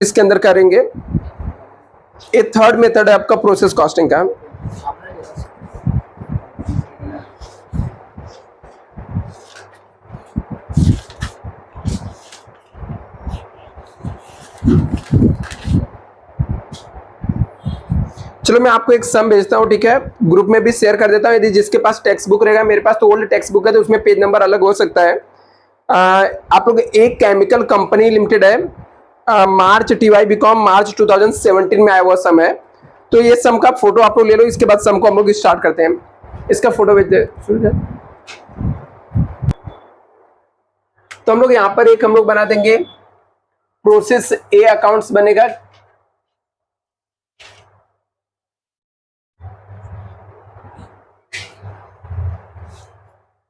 इसके अंदर करेंगे। ये थर्ड मेथड है आपका प्रोसेस कॉस्टिंग का। चलो मैं आपको एक सम भेजता हूँ, ठीक है, ग्रुप में भी शेयर कर देता हूँ। यदि जिसके पास टेक्स्ट बुक रहेगा, मेरे पास तो ओल्ड टेक्स्ट बुक है तो उसमें पेज नंबर अलग हो सकता है। आप लोग एक केमिकल कंपनी लिमिटेड है, मार्च TY BCom मार्च 2017 में आया हुआ सम है। तो ये सम का फोटो आप लोग ले लो, इसके बाद सम को हम लोग स्टार्ट करते हैं। इसका फोटो भेज दे। तो हम लोग यहाँ पर एक हम लोग बना देंगे, प्रोसेस ए अकाउंट्स बनेगा।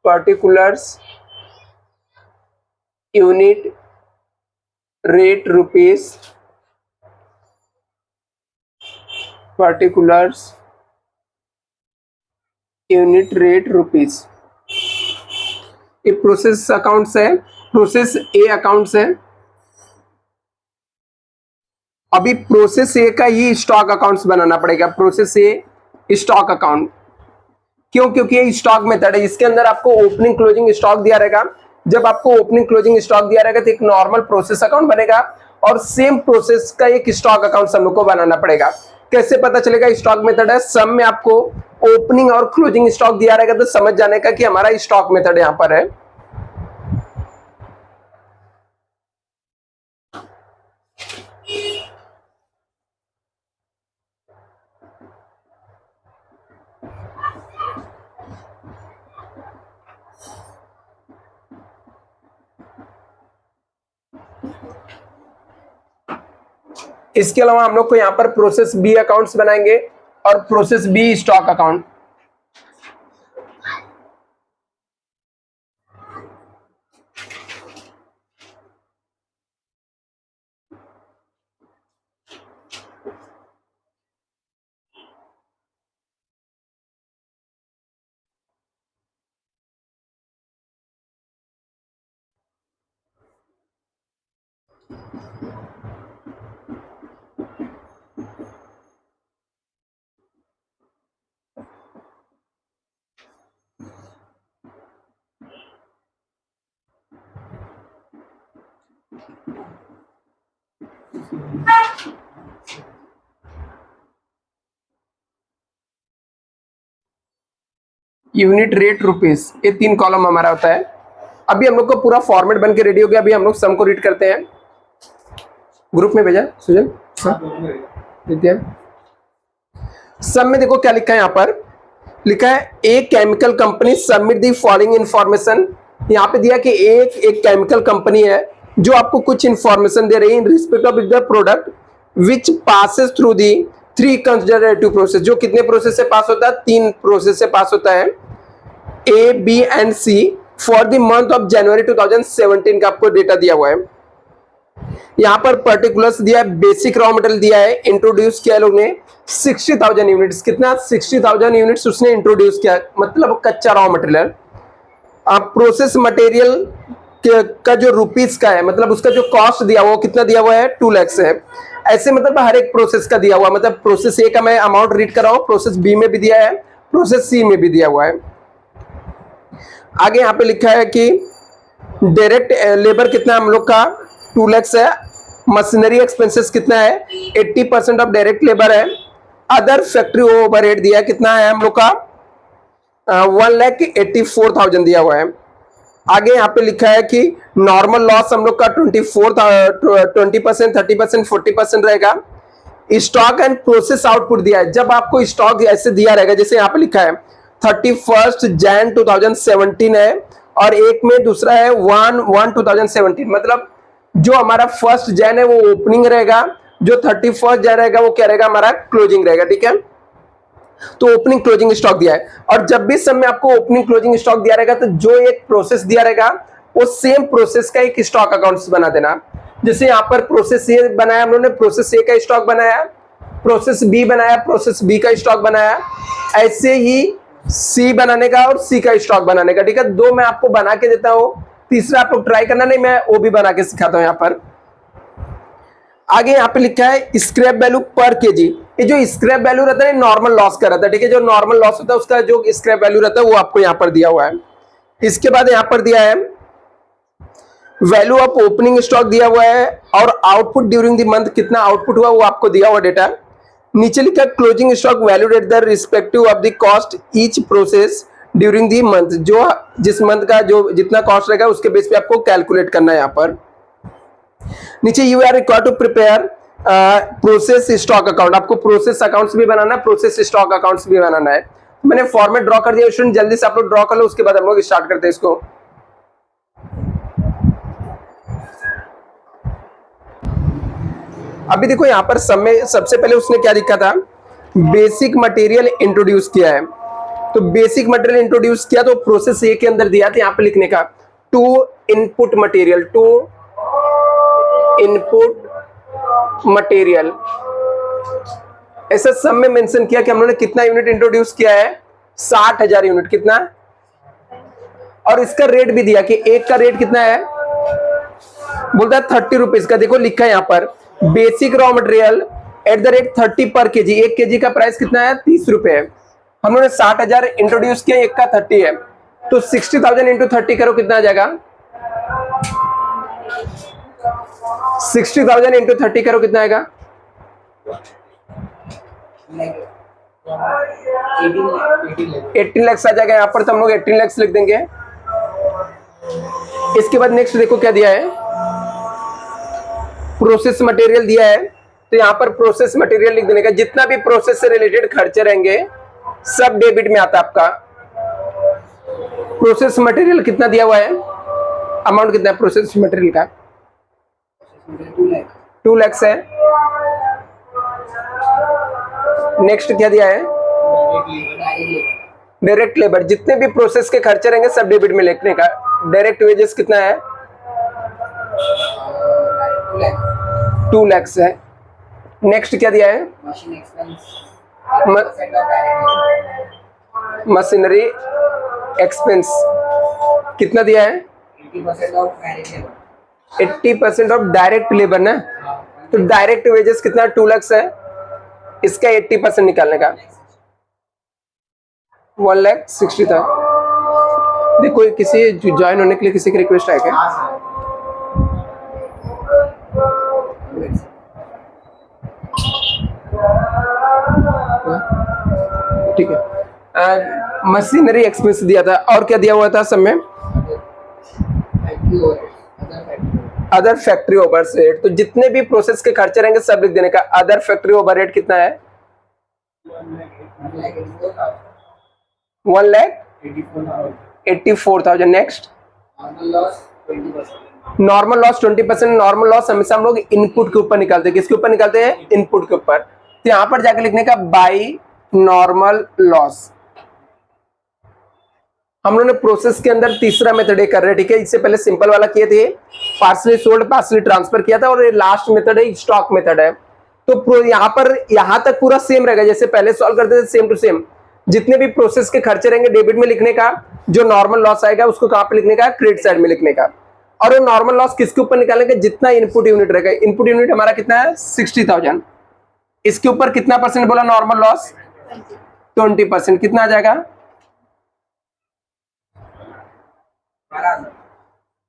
Particulars unit rate rupees, particulars unit rate rupees. ये प्रोसेस अकाउंट्स है, प्रोसेस ए अकाउंट्स है। अभी प्रोसेस ए का ही स्टॉक अकाउंट्स बनाना पड़ेगा, प्रोसेस ए स्टॉक अकाउंट। क्यों? क्योंकि ये स्टॉक मेथड है, इसके अंदर आपको ओपनिंग क्लोजिंग स्टॉक दिया रहेगा। जब आपको ओपनिंग क्लोजिंग स्टॉक दिया रहेगा तो एक नॉर्मल प्रोसेस अकाउंट बनेगा और सेम प्रोसेस का एक स्टॉक अकाउंट सब लोग को बनाना पड़ेगा। कैसे पता चलेगा? स्टॉक मेथड है, सम में आपको ओपनिंग और क्लोजिंग स्टॉक दिया रहेगा तो समझ जाने का कि हमारा स्टॉक मेथड यहां पर है। इसके अलावा हम लोग को यहाँ पर प्रोसेस बी अकाउंट्स बनाएंगे और process B stock account. Unit rate rupees, ये 3 कॉलम हमारा होता है। अभी हम लोग को पूरा फॉर्मेट बन के रेडी हो गया। अभी हम लोग सम को रीड करते हैं। ग्रुप में भेजा सुजन सम में देखो क्या लिखा है। यहाँ पर लिखा है a chemical company submit the following information. यहाँ पे दिया कि एक केमिकल कंपनी है जो आपको कुछ इंफॉर्मेशन दे रही है in respect of the product which passes through the 3 conservative process. जो कितने प्रोसेस से पास होता है? 3 प्रोसेस से पास होता है, A, B and C for the month of January 2017 का आपको डेटा दिया हुआ है। यहाँ पर पर्टिकुलर्स दिया है, बेसिक रॉ मटेरियल दिया है, इंट्रोड्यूस किया लोग ने 60,000 यूनिट्स। कितना? 60,000 यूनिट्स उसने इंट्रोड्यूस किया, मतलब कच्चा रॉ मटेरियल। प्रोसेस मटेरियल का जो रुपीस का है, मतलब उसका जो कॉस्ट दिया हुआ कितना दिया हुआ है? 2 लाख है। ऐसे मतलब हर एक प्रोसेस का दिया हुआ, मतलब प्रोसेस ए का मैं अमाउंट रीड कर रहा हूं, प्रोसेस बी में भी दिया है, प्रोसेस सी में भी दिया हुआ है। आगे यहाँ पे लिखा है कि डायरेक्ट लेबर कितना हम लोग का? 2 लाख है। मशीनरी एक्सपेंसेस कितना है? 80% ऑफ डायरेक्ट लेबर है। अदर फैक्ट्री ओवरहेड दिया है, कितना है हम लोग का? 1,84,000 दिया हुआ है। आगे यहाँ पे लिखा है कि नॉर्मल लॉस हम लोग का 20%, 30%, 40% रहेगा। स्टॉक एंड प्रोसेस आउटपुट दिया है। जब आपको स्टॉक ऐसे दिया रहेगा, जैसे यहाँ पे लिखा है 31 जैन 2017 है और एक में दूसरा है 1/1/2017, मतलब जो हमारा 1 जैन है वो ओपनिंग रहेगा, जो 31 जैन रहेगा वो क्या रहेगा? हमारा क्लोजिंग रहेगा। ठीक है, तो ओपनिंग क्लोजिंग स्टॉक दिया है। और जब भी सब में आपको ओपनिंग क्लोजिंग स्टॉक दिया रहेगा तो जो एक प्रोसेस दिया रहेगा वो सेम प्रोसेस का एक स्टॉक अकाउंट्स बना देना। जैसे यहाँ पर प्रोसेस ए बनाया हम लोगों ने, प्रोसेस ए का स्टॉक बनाया, प्रोसेस बी बनाया, प्रोसेस बी का स्टॉक बनाया, ऐसे ही सी बनाने का और सी का स्टॉक बनाने का। ठीक है, 2 मैं आपको बना के देता हूं, तीसरा आप लोग ट्राई करना, नहीं मैं वो भी बना के सिखाता हूं। यहाँ पर आगे यहाँ पे लिखा है स्क्रैप वैल्यू पर केजी। ये जो स्क्रैप वैल्यू रहता है नॉर्मल लॉस का रहता है, ठीक है। जो नॉर्मल लॉस होता है उसका जो स्क्रैप वैल्यू रहता है वो आपको यहाँ पर दिया हुआ है। इसके बाद यहाँ पर दिया है वैल्यू ऑफ ओपनिंग स्टॉक दिया हुआ है, और आउटपुट ड्यूरिंग द मंथ कितना आउटपुट हुआ वो आपको दिया हुआ डेटा। नीचे लिखा है closing stock valued at the respective of the cost each process during the month. जो जिस मंथ का जो जितना कॉस्ट रहेगा उसके बेस पे आपको कैलकुलेट करना है यहाँ पर। नीचे you are required to prepare process stock account. आपको प्रोसेस अकाउंट्स भी बनाना है, प्रोसेस स्टॉक अकाउंट्स भी बनाना है। मैंने फॉर्मेट ड्रॉ कर दिया स्टूडेंट, जल्दी से आप लोग ड्रॉ कर लो, उसके बाद हम लोग स्टार्ट करते हैं इसको। अभी देखो यहाँ पर सब में सबसे पहले उसने क्या लिखा था, बेसिक मटेरियल इंट्रोड्यूस किया है। तो बेसिक मटेरियल इंट्रोड्यूस किया तो प्रोसेस ए के अंदर दिया था यहाँ पे लिखने का to input material, to input material ऐसा सब में मेंशन किया कि हम लोगों ने कितना यूनिट इंट्रोड्यूस किया है, 60,000 यूनिट। कितना, और इसका रेट भी दिया कि एक का रेट कितना है, बोलता है 30 रुपीज का। देखो लिखा है यहाँ पर basic raw material at the rate 30 पर केजी। एक केजी का प्राइस कितना है, 30 रुपए है। हम लोगों ने 60,000 इंट्रोड्यूस किया, एक का 30 है, तो 60,000 इंटू 30 करो कितना आ जाएगा, 60,000 इंटू 30 करो कितना आएगा, 18 लाख आ जाएगा। यहाँ पर तो हम लोग 18 लाख लिख देंगे। इसके बाद नेक्स्ट देखो क्या दिया है, प्रोसेस मटेरियल दिया है। तो यहाँ पर प्रोसेस मटेरियल लिख देने का, जितना भी प्रोसेस से रिलेटेड खर्चे रहेंगे सब डेबिट में आता है आपका। प्रोसेस मटेरियल कितना दिया हुआ है, अमाउंट कितना है प्रोसेस मटेरियल का, 2 लाख है। नेक्स्ट क्या दिया है, डायरेक्ट लेबर, जितने भी प्रोसेस के खर्चे रहेंगे सब डेबिट में लिखने का। डायरेक्ट वेजेस कितना है, 2 लाख है। नेक्स्ट क्या दिया है, मशीनरी एक्सपेंस कितना दिया है, 80% ऑफ डायरेक्ट लेबर ना। तो डायरेक्ट वेजेस कितना, 2 लाख है, इसका 80% निकालने का 1,60,000। देखो किसी ज्वाइन होने के लिए किसी की रिक्वेस्ट है क्या, ठीक है। मशीनरी एक्सपेंस दिया था, और क्या दिया हुआ था सब में, अदर फैक्ट्री ओवरहेड। तो जितने भी प्रोसेस के खर्चे रहेंगे सब लिख देने का। अदर फैक्ट्री ओवरहेड कितना है, 1,84,000। Next normal loss 20%। Normal loss हमेशा हम लोग इनपुट के ऊपर निकालते हैं, किसके ऊपर निकालते हैं, इनपुट के ऊपर। तो यहां पर जाकर लिखने का बाई नॉर्मल लॉस। हम लोगों ने प्रोसेस के अंदर तीसरा मेथड कर रहे हैं, ठीक है। इससे पहले सिंपल वाला किए थे, पार्सली सोल्ड पार्सली ट्रांसफर किया था, और ये लास्ट मेथड है स्टॉक मेथड है। तो यहाँ पर यहाँ तक पूरा सेम रहेगा जैसे पहले सॉल्व करते थे, सेम टू सेम। जितने भी प्रोसेस के खर्चे रहेंगे डेबिट में लिखने का, जो नॉर्मल लॉस आएगा उसको कहां पे लिखने का, क्रेडिट साइड में लिखने का। और वो नॉर्मल लॉस किसके ऊपर निकालेंगे, जितना इनपुट यूनिट रहेगा। इनपुट यूनिट हमारा कितना है, 60,000। इसके ऊपर कितना परसेंट बोला नॉर्मल लॉस, 20%। कितना आ जाएगा,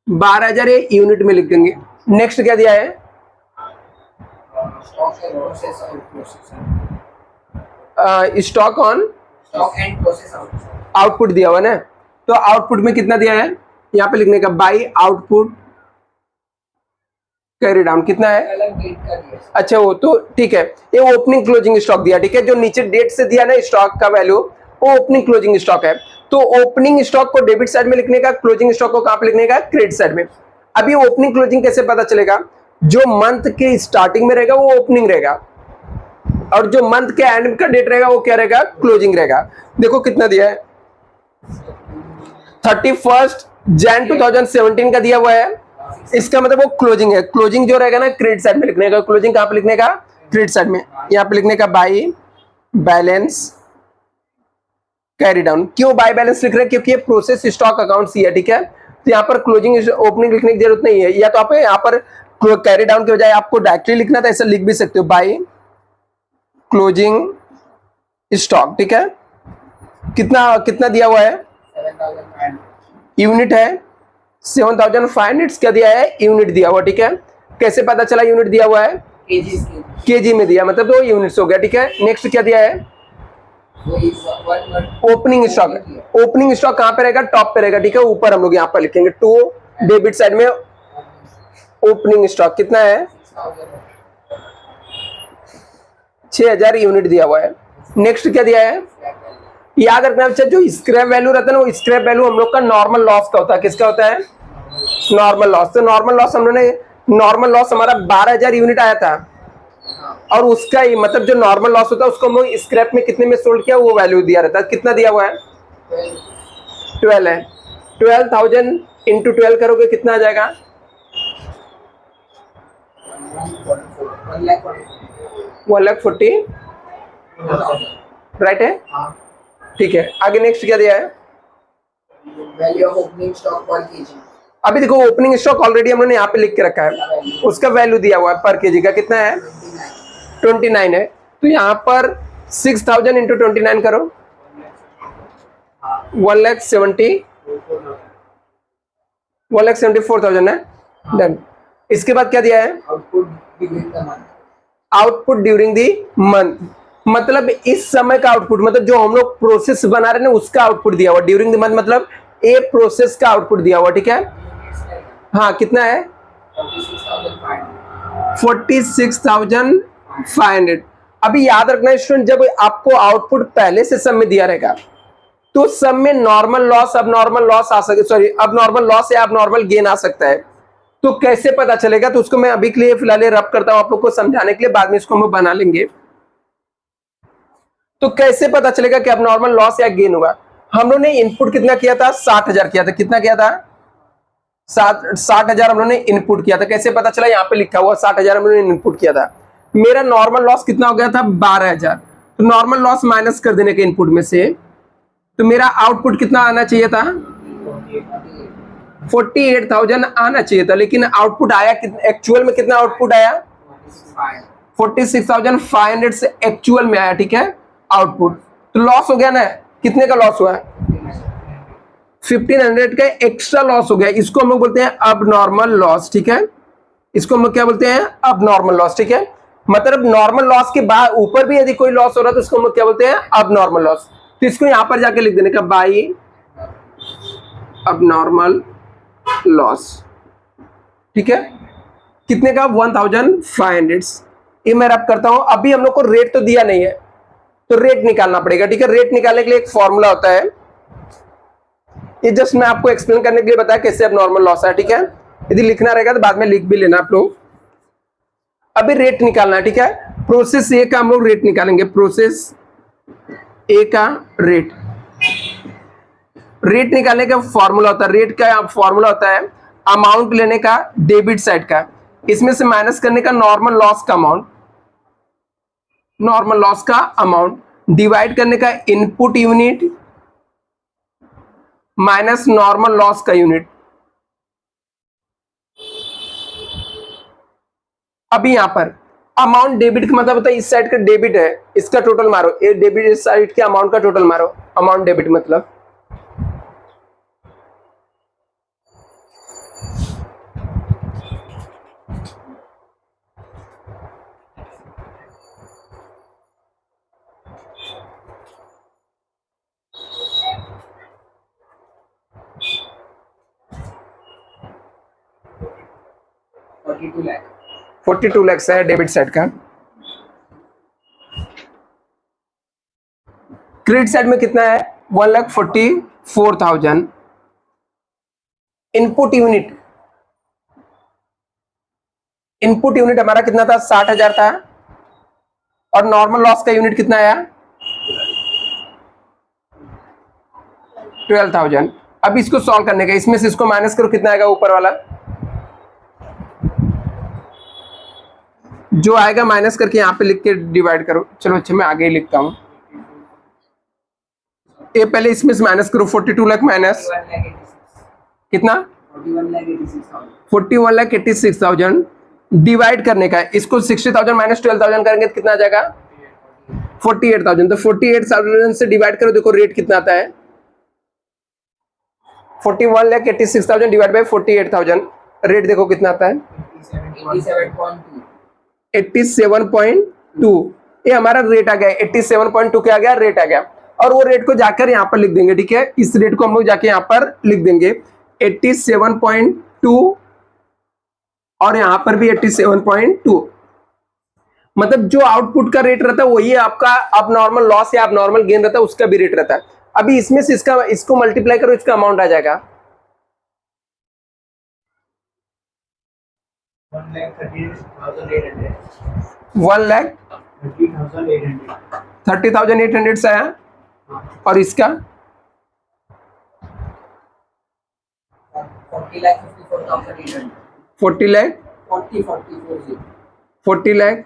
12,000 यूनिट में लिख देंगे। नेक्स्ट क्या दिया है, स्टॉक ऑन आउटपुट दिया हुआ ना। तो आउटपुट में कितना दिया है, यहाँ पे लिखने का बाई आउटपुट कैरी डाउन कितना है, अच्छा वो तो ठीक है। ये ओपनिंग क्लोजिंग स्टॉक दिया, ठीक है। जो नीचे डेट से दिया ना स्टॉक का वैल्यू, वो ओपनिंग क्लोजिंग स्टॉक है। तो ओपनिंग स्टॉक को डेबिट साइड में लिखने का, क्लोजिंग स्टॉक को कहां पे लिखने का, क्रेडिट साइड में। अभी ओपनिंग क्लोजिंग कैसे पता चलेगा, जो मंथ के स्टार्टिंग में रहेगा वो ओपनिंग रहेगा, और जो मंथ के एंड का डेट रहेगा वो क्या रहेगा, क्लोजिंग रहेगा। देखो कितना दिया है, 31 Jan 2017 का दिया हुआ है। इसका मतलब वो क्लोजिंग है। क्लोजिंग जो रहेगा ना क्रेडिट साइड में लिखने का, क्लोजिंग कहां पे लिखने का, क्रेडिट साइड में। यहां पे लिखने का बाई बैलेंस कैरी डाउन। क्यों बाय बैलेंस लिख रहे हैं, क्योंकि ये प्रोसेस स्टॉक अकाउंट ही है, ठीक है। तो यहाँ पर क्लोजिंग ओपनिंग लिखने की जरूरत नहीं है, या तो आप यहाँ पर कैरी डाउन के बजाय आपको डायरेक्टली लिखना था, ऐसा लिख भी सकते हो बाय क्लोजिंग स्टॉक। ठीक है, कितना कितना दिया हुआ है, 7,500 यूनिट है 7,500 क्या दिया है, यूनिट दिया हुआ। ठीक है, कैसे पता चला यूनिट दिया हुआ है, केजी में दिया, मतलब 2 यूनिट्स हो गया। ठीक है, नेक्स्ट क्या दिया है, ओपनिंग स्टॉक। ओपनिंग स्टॉक कहां पे रहेगा, टॉप पे रहेगा। ठीक है, ऊपर हम लोग यहाँ पर लिखेंगे टू डेबिट साइड में ओपनिंग स्टॉक कितना है, 6,000 यूनिट दिया हुआ है। नेक्स्ट क्या दिया है, याद रखना बच्चा, जो स्क्रैप वैल्यू रहता है ना, वो स्क्रैप वैल्यू हम लोग का नॉर्मल लॉस का होता है। किसका होता है, नॉर्मल लॉस। तो नॉर्मल लॉस हम लोगों ने, नॉर्मल लॉस हमारा 12,000 यूनिट आया था, और उसका ही मतलब जो नॉर्मल लॉस होता है उसको हम लोग स्क्रैप में कितने में सोल्ड किया, वो वैल्यू दिया रहता है। कितना दिया हुआ है, 12 है। 12,000 इंटू 12 करोगे कितना आ जाएगा, 1,40,000 राइट है। ठीक है, आगे नेक्स्ट क्या दिया है, वैल्यू ऑफ ओपनिंग स्टॉक पर केजी। अभी देखो ओपनिंग स्टॉक ऑलरेडी हम लोगों ने यहाँ पे लिख के रखा है, उसका वैल्यू दिया हुआ है पर केजी का कितना है, 29 है। तो यहाँ पर 6,000 इंटू 29 करो, 1,74,000 है। डन। इसके बाद क्या दिया है, आउटपुट ड्यूरिंग दी मंथ, मतलब इस समय का आउटपुट, मतलब जो हम लोग प्रोसेस बना रहे हैं उसका आउटपुट दिया हुआ। ड्यूरिंग द मंथ मतलब ए प्रोसेस का आउटपुट दिया हुआ। ठीक है, हाँ कितना है, 46,500। अभी याद रखना स्टूडेंट, जब आपको आउटपुट पहले से सब में दिया रहेगा तो सब में नॉर्मल लॉस, अब नॉर्मल लॉस आ सके, सॉरी अब नॉर्मल लॉस या अब नॉर्मल गेन आ सकता है। तो कैसे पता चलेगा, तो उसको मैं अभी के लिए फिलहाल रब करता हूं आप लोग को समझाने के लिए, बाद में इसको हम बना लेंगे। तो कैसे पता चलेगा कि अब नॉर्मल लॉस या गेन हुआ, हम लोगों ने इनपुट कितना किया था, 60,000 किया था। कितना किया था, 60,000 हम लोगों ने इनपुट किया था। कैसे पता चला, यहाँ पे लिखा हुआ 60,000 हम लोगों ने इनपुट किया था। मेरा नॉर्मल लॉस कितना हो गया था, 12,000। तो नॉर्मल लॉस माइनस कर देने के इनपुट में से, तो मेरा आउटपुट कितना आना चाहिए था, 48,000 आना चाहिए था। लेकिन आउटपुट आया एक्चुअल में कितना आउटपुट आया, 46,500 से एक्चुअल में आया। ठीक है, आउटपुट। तो लॉस हो गया ना, कितने का लॉस हुआ है, 1,500 का एक्स्ट्रा लॉस हो गया। इसको हम लोग बोलते हैं अब नॉर्मल लॉस। ठीक है, इसको हम लोग क्या बोलते हैं, अब नॉर्मल लॉस। ठीक है, मतलब नॉर्मल लॉस के बाद ऊपर भी यदि कोई लॉस हो रहा है तो इसको हम लोग क्या बोलते हैं, अब नॉर्मल लॉस। तो इसको यहां पर जाके लिख देने का बाई अब नॉर्मल लॉस। ठीक है, कितने का, 1,500। ये मैं रब करता हूं। अभी हम लोग को रेट तो दिया नहीं है, तो रेट निकालना पड़ेगा। ठीक है, रेट निकालने के लिए एक फॉर्मूला होता है, ये जस्ट मैं आपको एक्सप्लेन करने के लिए बताया कैसे अब नॉर्मल लॉस है। ठीक है, यदि लिखना रहेगा तो बाद में लिख भी लेना आप लोग। अभी रेट निकालना है। ठीक है, प्रोसेस ए का हम लोग रेट निकालेंगे, प्रोसेस ए का रेट। रेट निकालने का फॉर्मूला होता है, रेट का फॉर्मूला होता है अमाउंट लेने का डेबिट साइड का, इसमें से माइनस करने का नॉर्मल लॉस का अमाउंट, नॉर्मल लॉस का अमाउंट डिवाइड करने का input unit minus normal loss का यूनिट। अभी यहां पर अमाउंट डेबिट का मतलब होता है इस साइड का डेबिट है, इसका टोटल मारो, ये डेबिट इस साइड के अमाउंट का टोटल मारो, अमाउंट डेबिट मतलब। $42 लाख 42 लाख है डेबिट साइड का। क्रेडिट साइड में कितना है, 1,44,000। इनपुट यूनिट, इनपुट यूनिट हमारा कितना था, 60,000 था, और नॉर्मल लॉस का यूनिट कितना आया, 12,000। अब इसको सॉल्व करने का, इसमें से इसको माइनस करो, कितना आएगा ऊपर वाला, जो आएगा माइनस करके यहाँ पे लिख के डिवाइड करो। चलो अच्छा मैं आगे ही लिखता हूँ, ये पहले इसमें से माइनस करो, 42 लाख माइनस कितना, 41,86,000 डिवाइड करने का है। इसको 60,000 माइनस 12,000 करेंगे तो कितना आ जाएगा 48,000। तो 48,000 से डिवाइड करो, देखो रेट कितना आता है 41,86,000 डिवाइड बाई 48,000, रेट देखो कितना आता है 87.2. 87.2। ये हमारा रेट आ गया 87.2 क्या आ गया रेट आ गया। और वो रेट को जाकर यहाँ पर लिख देंगे, ठीक है, इस रेट को हम लोग जाके यहाँ पर लिख देंगे 87.2 और यहाँ पर भी 87.2। मतलब जो आउटपुट का रेट रहता है वही आपका अब नॉर्मल लॉस या अब नॉर्मल गेन रहता है उसका भी रेट रहता है। अभी इसमें से इसको मल्टीप्लाई करो, इसका अमाउंट आ जाएगा 1,30,800 से आया। और इसका 40 lakh 54,800. 40 लाख 40 lakh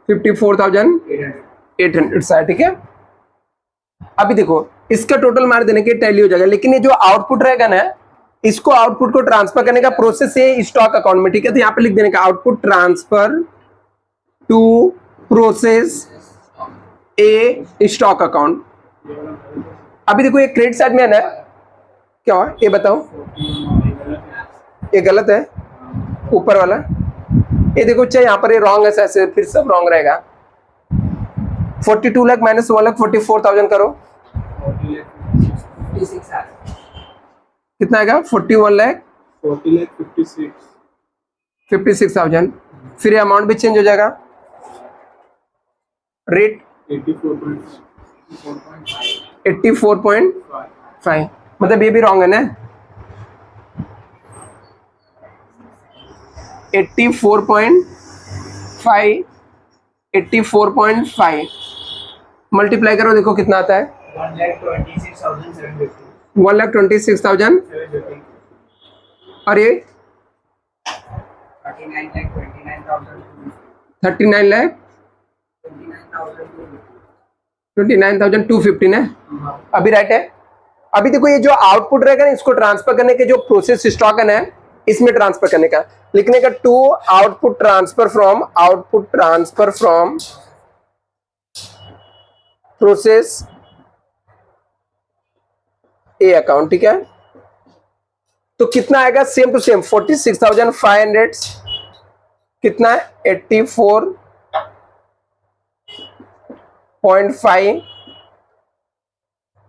54,800 800. से आया, ठीक है। अभी देखो इसका टोटल मार देने के टैली हो जाएगा, लेकिन ये जो आउटपुट रहेगा ना इसको आउटपुट को ट्रांसफर करने का प्रोसेस है स्टॉक अकाउंट में, ठीक है। तो यहाँ पे लिख देने का output transfer to process A stock account. अभी देखो ये क्रेडिट साइड में है ना, क्या हुआ ये बताओ, ये गलत है ऊपर वाला, ये देखो चाहे यहाँ पर ये रॉन्ग है, ऐसे फिर सब रॉन्ग रहेगा। 42 लाख माइनस 1,44,000 करो 56 lakh. कितना आएगा 41 लाख 56,000। फिर ये अमाउंट भी चेंज हो जाएगा, रेट 84.5, मतलब ये भी रॉन्ग है ना 84.5 मल्टीप्लाई करो, देखो कितना आता है 1,26,750 और ये 39 लाख 29,250 ना, अभी राइट है। अभी देखो ये जो आउटपुट रहेगा ना इसको ट्रांसफर करने के जो प्रोसेस स्टॉक है ना इसमें ट्रांसफर करने का लिखने का to output transfer from process A account, ठीक है। तो कितना आएगा सेम टू सेम 46,500 कितना है 84.5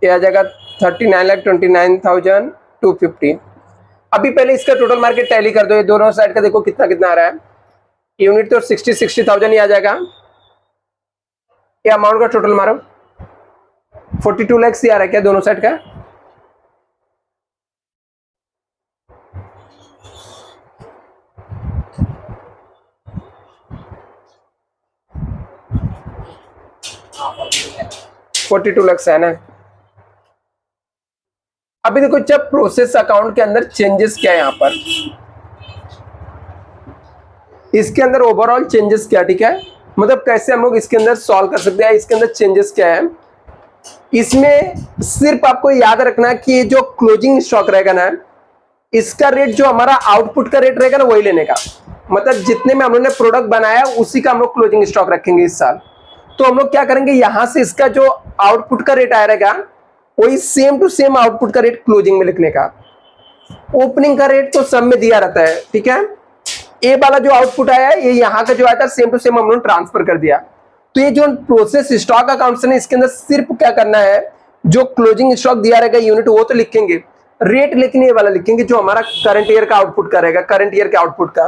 ये आ जाएगा 39,29,250। अभी पहले इसका टोटल मार्केट टैली कर दो, ये दोनों साइड का देखो कितना कितना आ रहा है। यूनिट तो 60,000 ही आ जाएगा। ये अमाउंट का टोटल मारो 42 लाख ही आ रहा है क्या दोनों साइड का। हाँ, 42 लाख है ना। अभी देखो जब प्रोसेस अकाउंट के अंदर चेंजेस क्या है यहाँ पर, इसके अंदर ओवरऑल चेंजेस क्या, ठीक है, मतलब कैसे हम लोग इसके अंदर सॉल्व कर सकते हैं, इसके अंदर चेंजेस क्या है। इसमें सिर्फ आपको याद रखना कि जो क्लोजिंग स्टॉक रहेगा ना इसका रेट जो हमारा आउटपुट का रेट रहेगा ना वही लेने का, मतलब जितने में हम लोग ने प्रोडक्ट बनाया उसी का हम लोग क्लोजिंग स्टॉक रखेंगे इस साल। तो हम लोग क्या करेंगे यहां से इसका जो आउटपुट का रेट आया रहेगा वही सेम टू सेम आउटपुट का रेट क्लोजिंग में लिखने का। ओपनिंग का रेट तो सब में दिया रहता है, ठीक है। ए वाला जो आउटपुट आया है ये यहाँ का जो आया था सेम टू सेम हम लोग ट्रांसफर कर दिया। तो ये जो प्रोसेस स्टॉक अकाउंट से इसके अंदर सिर्फ क्या करना है जो क्लोजिंग स्टॉक दिया रहेगा यूनिट वो तो लिखेंगे, रेट लेकिन ये वाला लिखेंगे जो हमारा करंट ईयर का आउटपुट का रहेगा, करंट ईयर के आउटपुट का।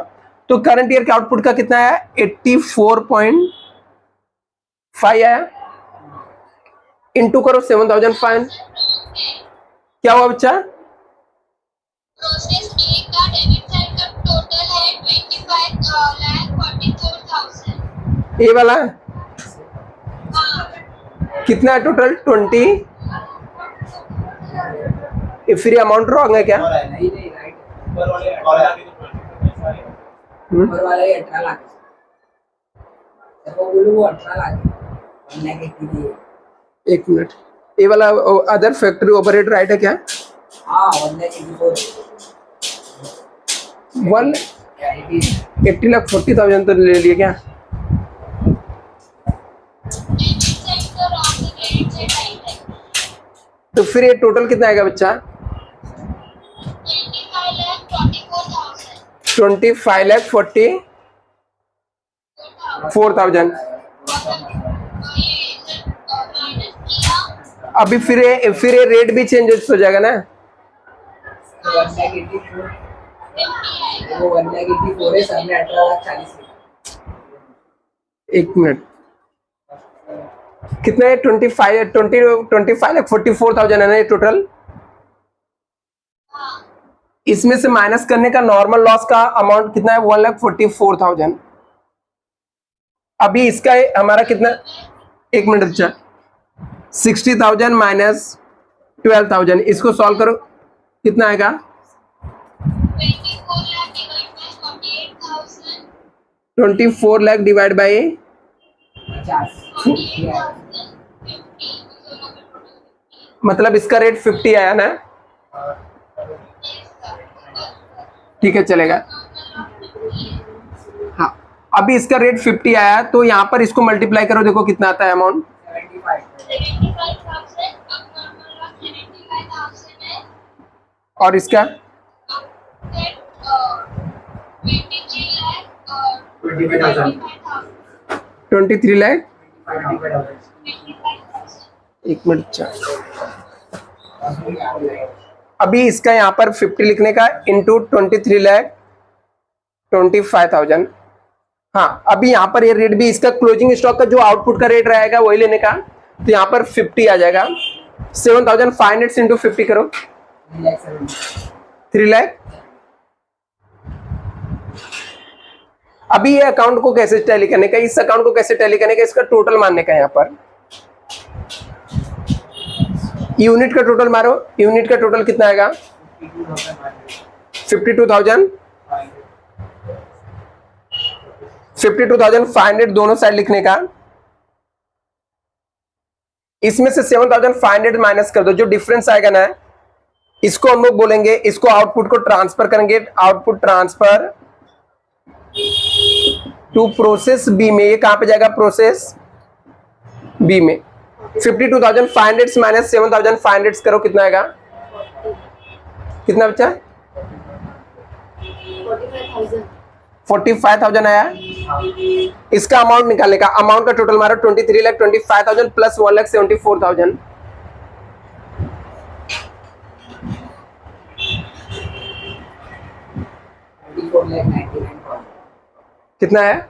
तो करंट ईयर के आउटपुट का कितना है 84.5 आया, इंटू करो 7,500 क्या हुआ बच्चा। प्रोसेस ए का डेबिट साइड का टोटल है 25,44,000। ए वाला हाँ, कितना है टोटल 20। फिर अमाउंट रॉन्ग है क्या। नहीं राइट ऊपर वाले ऊपर वाला ये 18 लाख है। देखो बोलूं वो 18 लाख है 1 लाख 80 दिए। एक मिनट, ये वाला अदर फैक्ट्री ओवरहेड राइट है क्या। हाँ 1 लाख 84 180 लाख 40,000 तो ले लिए क्या? डेबिट साइड तो रॉन्ग है, क्रेडिट साइड राइट है। तो फिर ये टोटल कितना आएगा बच्चा? 25 लाख 44,000। 25 लाख 44,000। माइनस किया अभी फिर ये रेट भी चेंज हो जाएगा ना? 1,84,000 50 आएगा। वो 1,84,000 है, सर ने 18,40,000 एक मिनट, कितना है? 25 लाख 44,000 है ना ये टोटल? हाँ, इसमें से माइनस करने का नॉर्मल लॉस का अमाउंट कितना है? 1,44,000। अभी इसका हमारा कितना? एक मिनट अच्छा, 60,000 माइनस 12,000, इसको सॉल्व करो, कितना आएगा? 24 lakh divide by 48,000। 24 lakh divide by 50 48,000 50 मतलब इसका रेट 50 आया ना? ठीक है, चलेगा। हाँ, अभी इसका रेट 50 आया तो यहाँ पर इसको मल्टीप्लाई करो, देखो कितना आता है अमाउंट। 75,000। अब नॉर्मल लॉस 75,000 है। और इसका अब फिर 23 लाख और 25,000 23 लाख 25,000 एक मिनट अच्छा, अभी इसका यहाँ पर 50 लिखने का इंटू 23 लाख 25,000। हाँ, अभी यहाँ पर ये रेट भी इसका क्लोजिंग स्टॉक का जो आउटपुट का रेट रहेगा वही लेने का, तो यहाँ पर 50 आ जाएगा। 7,500 इंटू 50 करो, 3 लाख। अभी ये अकाउंट को कैसे टैली करने का, इस अकाउंट को कैसे टैली करने का, इसका टोटल मानने का। यहाँ पर यूनिट का टोटल मारो, यूनिट का टोटल कितना आएगा? 52,000 52,500 दोनों साइड लिखने का। इसमें से 7,500 माइनस कर दो, जो डिफरेंस आएगा ना इसको हम लोग बोलेंगे, इसको आउटपुट को ट्रांसफर करेंगे, output transfer to process B में। ये कहां पे जाएगा? प्रोसेस बी में। 52,500 माइनस 7,500 करो, कितना आएगा? कितना बच्चा? 45,000 आया। इसका अमाउंट निकालने का, अमाउंट का टोटल मारो 23,25,000 प्लस 1,74,000। कितना है?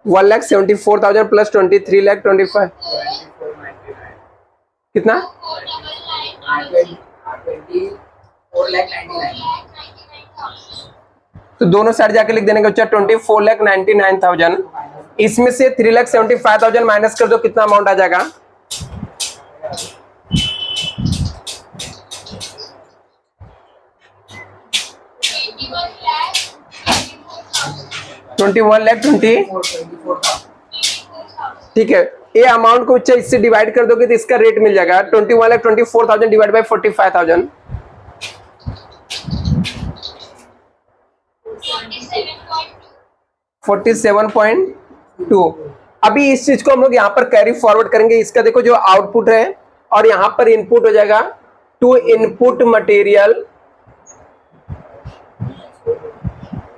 वन लाख 74,000 प्लस 23,25,000 कितना? 24,99,000 तो दोनों साइड जाके लिख देने का बच्चा 24,99,000। इसमें से 3,75,000 माइनस कर दो, कितना अमाउंट आ जाएगा? 21,20,000। ठीक है, ये अमाउंट को बच्चा इससे डिवाइड कर दोगे तो इसका रेट मिल जाएगा 21,24,000 डिवाइड बाई 45,000। 47.2। अभी इस चीज को हम लोग यहाँ पर कैरी फॉरवर्ड करेंगे। इसका देखो जो आउटपुट है और यहाँ पर इनपुट हो जाएगा टू इनपुट मटेरियल।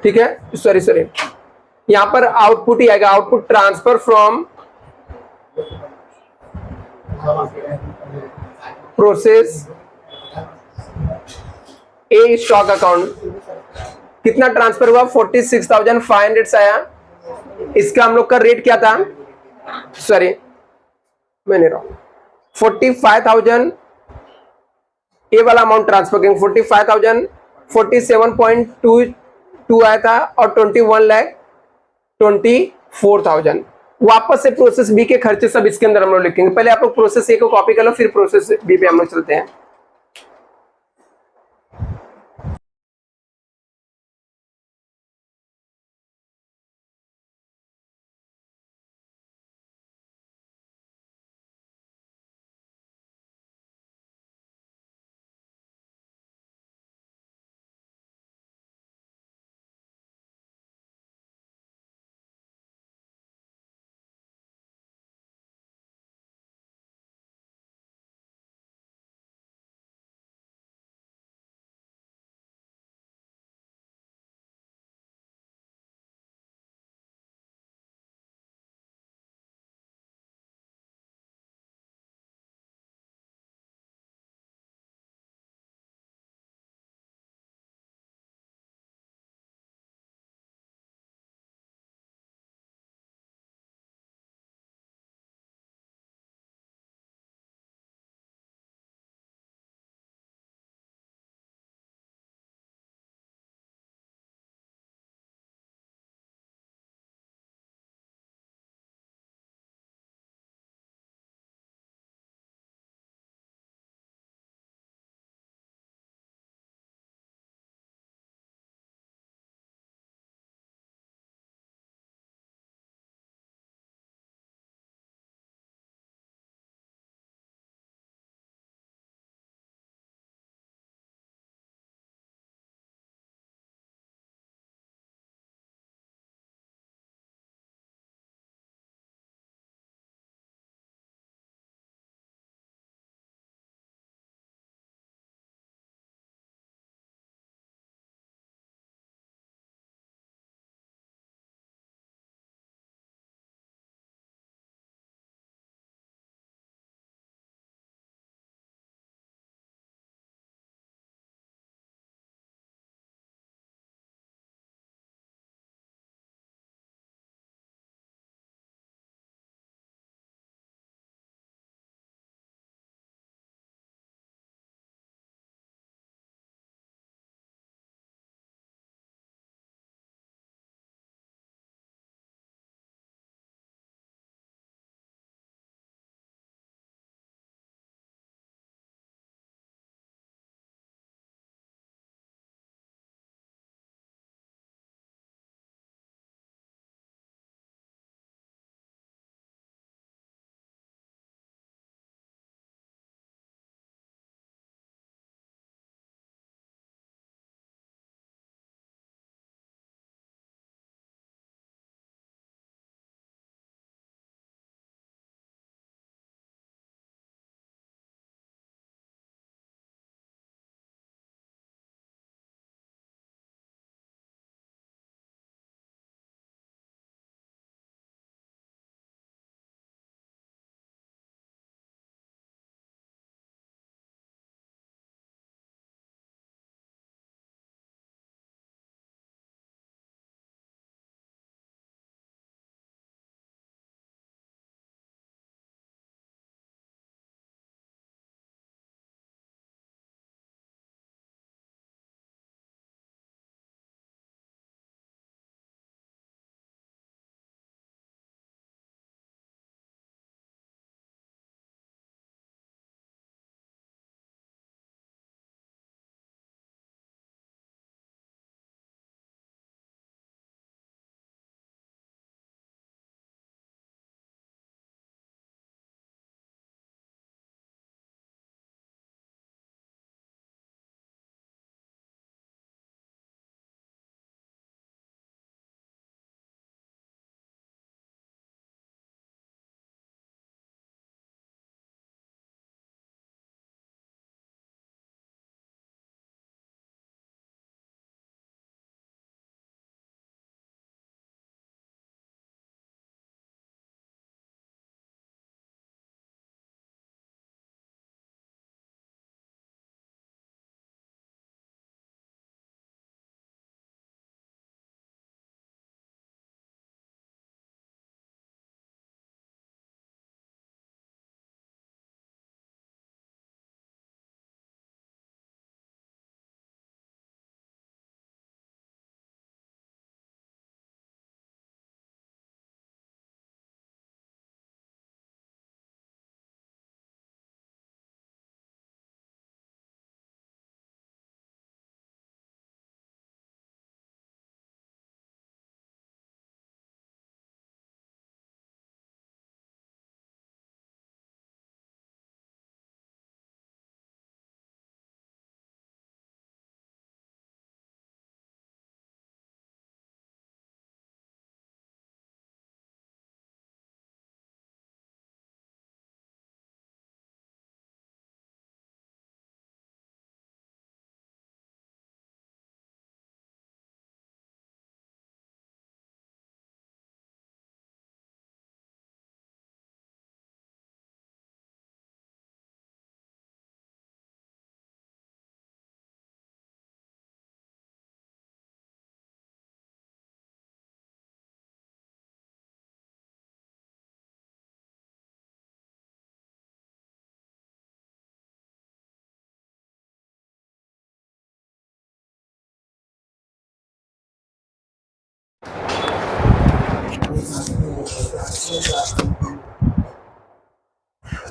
ठीक है, सॉरी यहाँ पर आउटपुट ही आएगा, output transfer from process A stock account. कितना ट्रांसफर हुआ? 46,500 आया। इसका हम लोग का रेट क्या था? सॉरी मैंने रॉन्ग, 45,000 ये वाला अमाउंट ट्रांसफर करेंगे। 45,000 47.22 आया था और 21,24,000 वापस से प्रोसेस बी के खर्चे सब इसके अंदर हम लोग लिखेंगे। पहले आप लोग प्रोसेस ए को कॉपी कर लो, फिर प्रोसेस बी पे हम लोग चलते हैं।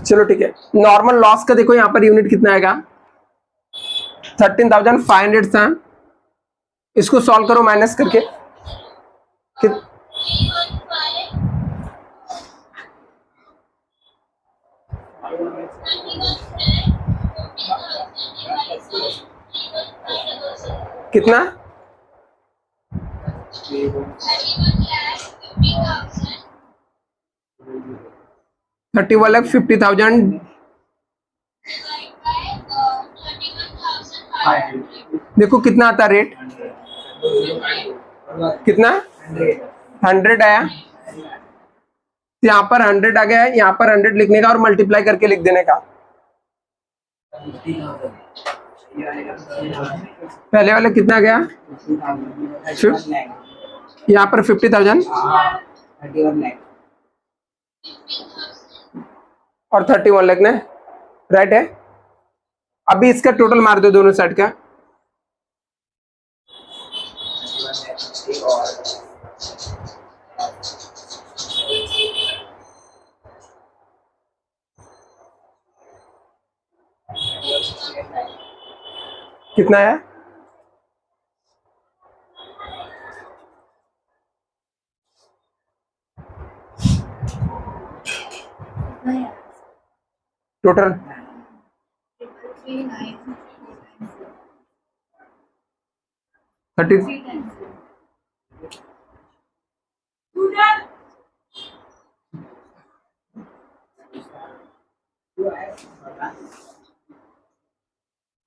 चलो ठीक है, नॉर्मल लॉस का देखो यहाँ पर यूनिट कितना आएगा, 13,500 था। इसको सॉल्व करो माइनस करके, कित 315 कितना 31,50,000 देखो कितना आता रेट, कितना 100 आया। यहाँ पर 100 आ गया है, यहाँ पर 100 लिखने का और मल्टीप्लाई करके लिख देने का। पहले वाले कितना गया, यहाँ पर 50,000 और 31 लाख ने, राइट है। अभी इसका टोटल मार दो दोनों साइड का, कितना है, टोटल 30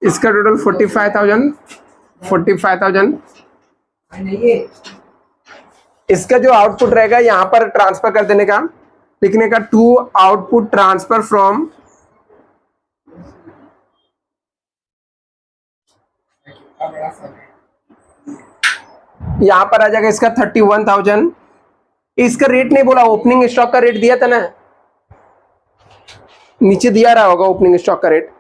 इसका टोटल 45,000 इसका जो आउटपुट रहेगा यहाँ पर ट्रांसफर कर देने का, लिखने का टू आउटपुट ट्रांसफर फ्रॉम यहाँ पर आ जाएगा इसका 31,000। इसका रेट नहीं बोला, ओपनिंग स्टॉक का रेट दिया था ना, नीचे दिया रहा होगा ओपनिंग स्टॉक का rate,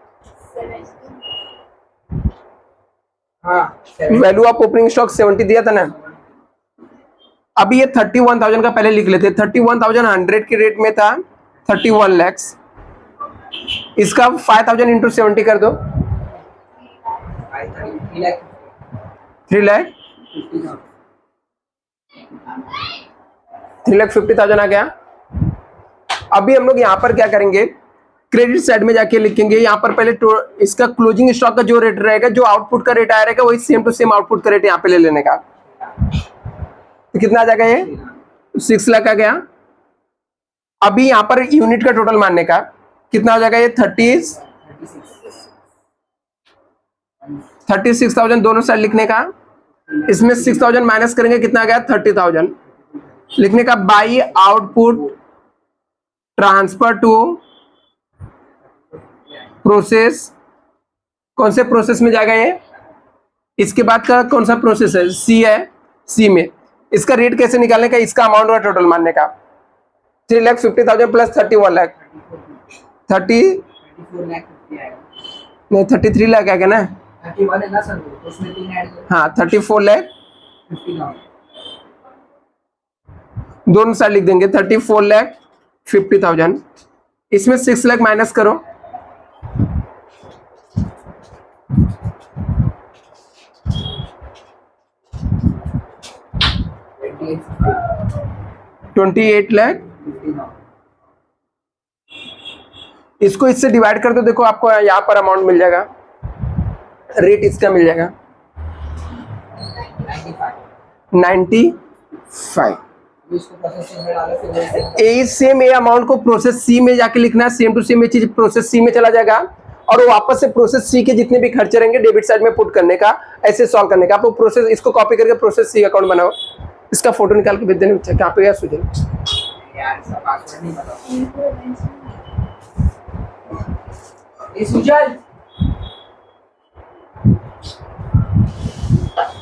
value of opening stock 70 दिया था ना। अभी ये 31,000 का पहले लिख लेते, 31,100 के रेट में था 31 लाख। इसका 5,000 इंटू 70 कर दो, 3,50,000 आ गया। अभी हम लोग यहाँ पर क्या करेंगे, क्रेडिट साइड में जाके लिखेंगे, यहाँ पर पहले इसका क्लोजिंग स्टॉक का जो रेट रहेगा, जो आउटपुट का रेट आया रहेगा, वही सेम टू सेम आउटपुट का रेट यहाँ पे ले लेने का। तो कितना आ जाएगा, ये 6 लाख आ गया। अभी यहाँ पर यूनिट का टोटल मानने का कितना हो जाएगा, ये 36,000 दोनों साइड लिखने का। इसमें 6,000 माइनस करेंगे, कितना आ गया 30,000 लिखने का। By output transfer to process, कौन से प्रोसेस में जाएगा ये, इसके बाद का कौन सा प्रोसेस है, सी है, सी में। इसका रेट कैसे निकालने का, इसका अमाउंट और टोटल मानने का। 3,50,000 प्लस 31 लाख, 33 लाख आ गया ना, 31 है ना सर, उसमें 3 ऐड करो। हाँ 34 लाख 50,000 दोनों साइड लिख देंगे, 34,50,000। इसमें 6 लाख माइनस करो, 28 लाख। इसको इससे डिवाइड कर दो, देखो आपको यहाँ पर अमाउंट मिल जाएगा, रेट इसका मिल जाएगा 95। इसको प्रोसेसिंग में डालो, फिर वैसे यही सेम ये अमाउंट को प्रोसेस सी में जाके लिखना है, सेम टू सेम ये चीज प्रोसेस सी में चला जाएगा और वो वापस से प्रोसेस सी के जितने भी खर्चे रहेंगे डेबिट साइड में पुट करने का, ऐसे सॉल्व करने का। आप प्रोसेस इसको कॉपी करके प्रोसेस सी अकाउंट बनाओ, इसका फोटो निकाल के भेज देने, कहाँ पे गया सुजन, यार इसका पासवर्ड नहीं पता। ये सुजल